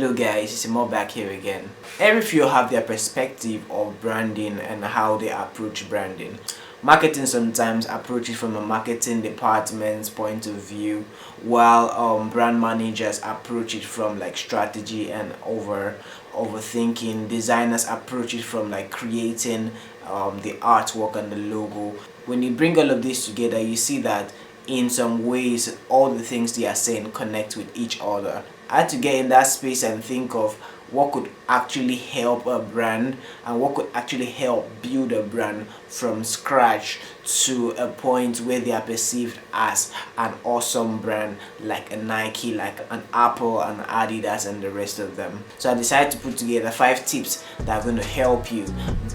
Hello guys, it's Mo back here again. Every few have their perspective of branding and how they approach branding. Marketing sometimes approaches from a marketing department's point of view, while brand managers approach it from like strategy and overthinking. Designers approach it from like creating the artwork and the logo. When you bring all of this together, you see that in some ways all the things they are saying connect with each other. I had to get in that space and think of what could actually help a brand and what could actually help build a brand from scratch to a point where they are perceived as an awesome brand, like a Nike, like an Apple, an Adidas, and the rest of them. So I decided to put together 5 tips that are going to help you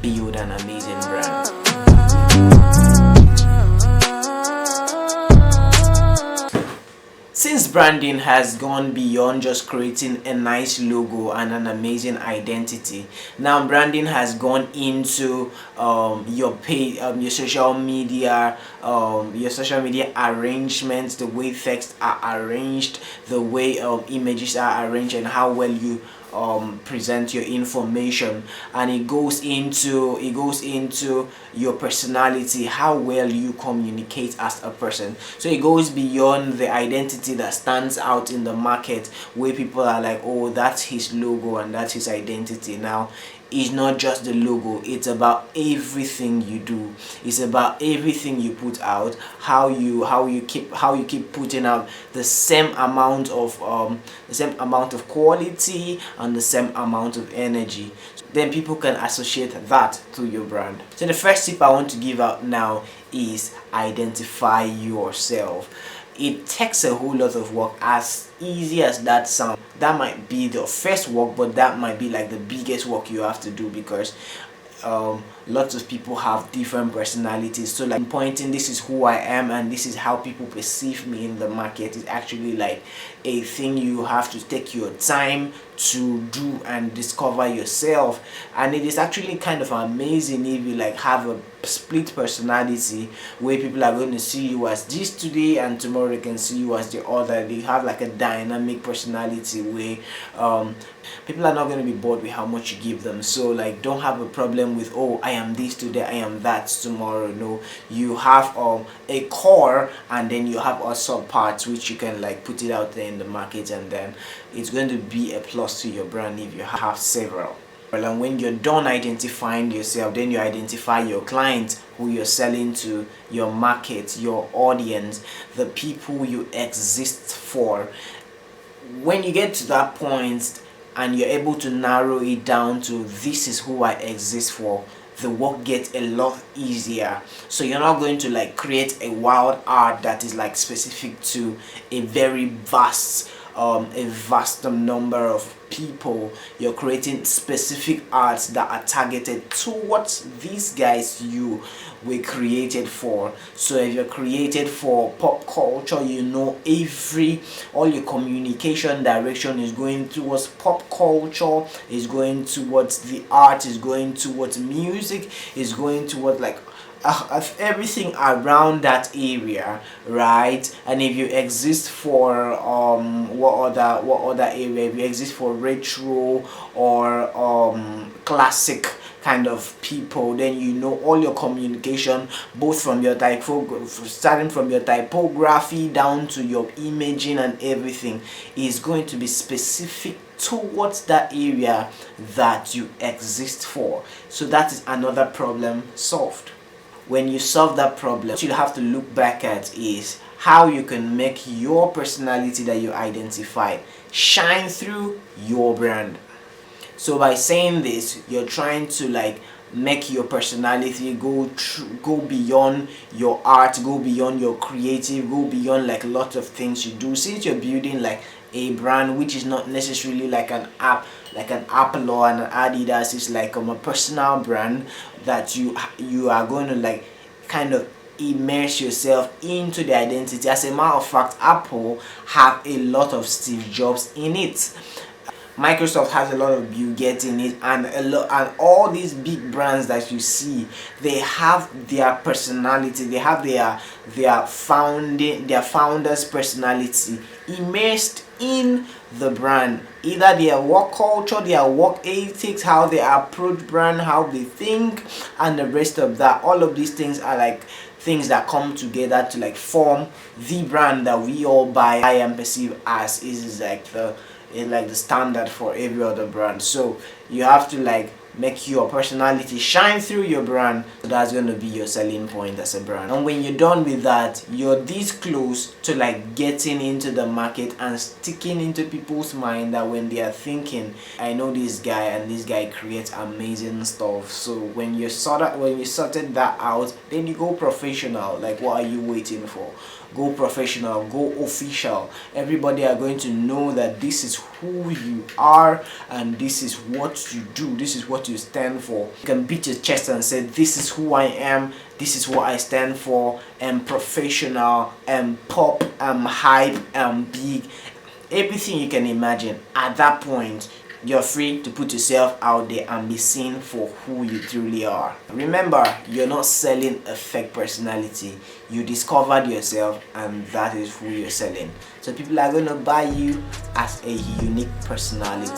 build an amazing brand. Since branding has gone beyond just creating a nice logo and an amazing identity, now branding has gone into your page, your social media arrangements, the way texts are arranged, the way images are arranged, and how well you present your information. And it goes into your personality, how well you communicate as a person. So it goes beyond the identity that stands out in the market, where people are like, oh, that's his logo and that's his identity. Now it's not just the logo, it's about everything you do. It's about everything you put out, how you keep putting out the same amount of quality and the same amount of energy. Then people can associate that to your brand. So the first tip I want to give out now is identify yourself. It takes a whole lot of work, as easy as that sounds. That might be the first work, but that might be like the biggest work you have to do, because lots of people have different personalities. So like pointing, this is who I am and this is how people perceive me in the market, is actually like a thing you have to take your time to do and discover yourself. And it is actually kind of amazing if you like have a split personality, where people are going to see you as this today and tomorrow they can see you as the other. They have like a dynamic personality where people are not going to be bored with how much you give them. So like, don't have a problem with, oh, I am this today, I am that tomorrow. No, you have a core, and then you have also parts which you can like put it out there in the market, and then it's going to be a plus to your brand if you have several. And when you're done identifying yourself, then you identify your clients, who you're selling to, your market, your audience, the people you exist for. When you get to that point and you're able to narrow it down to, this is who I exist for, the work gets a lot easier. So you're not going to like create a wild art that is like specific to a very vast number of people. You're creating specific arts that are targeted towards these guys you were created for. So if you're created for pop culture, you know all your communication direction is going towards pop culture, is going towards the art, is going towards music, is going towards like everything around that area, right? And if you exist for what other area, if you exist for retro or classic kind of people, then you know all your communication, both from your starting from your typography down to your imaging and everything, is going to be specific towards that area that you exist for. So that is another problem solved. When you solve that problem, what you have to look back at is how you can make your personality that you identified shine through your brand. So by saying this, you're trying to like make your personality go beyond your art, go beyond your creative, go beyond like a lot of things you do. Since you're building like a brand which is not necessarily like an Apple or an Adidas, is like a personal brand that you are going to like kind of immerse yourself into the identity. As a matter of fact, Apple have a lot of Steve Jobs in it. Microsoft has a lot of Bill Gates in it, and all these big brands that you see, they have their personality, they have their founder's personality immersed in the brand, either their work culture, their work ethics, how they approach brand, how they think, and the rest of that. All of these things are like things that come together to like form the brand that we all buy and perceive as is like the standard for every other brand. So you have to like make your personality shine through your brand. So that's going to be your selling point as a brand. And when you're done with that, you're this close to like getting into the market and sticking into people's mind that when they are thinking, I know this guy and this guy creates amazing stuff. So when you sorted that out, then you go professional. Like, what are you waiting for? Go professional, go official. Everybody are going to know that this is who you are and this is what you do, this is what you stand for. You can beat your chest and say, this is who I am, this is what I stand for. I'm professional, I'm pop, I'm hype, I'm big, everything you can imagine. At that point, you're free to put yourself out there and be seen for who you truly are. Remember, you're not selling a fake personality. You discovered yourself and that is who you're selling. So people are going to buy you as a unique personality.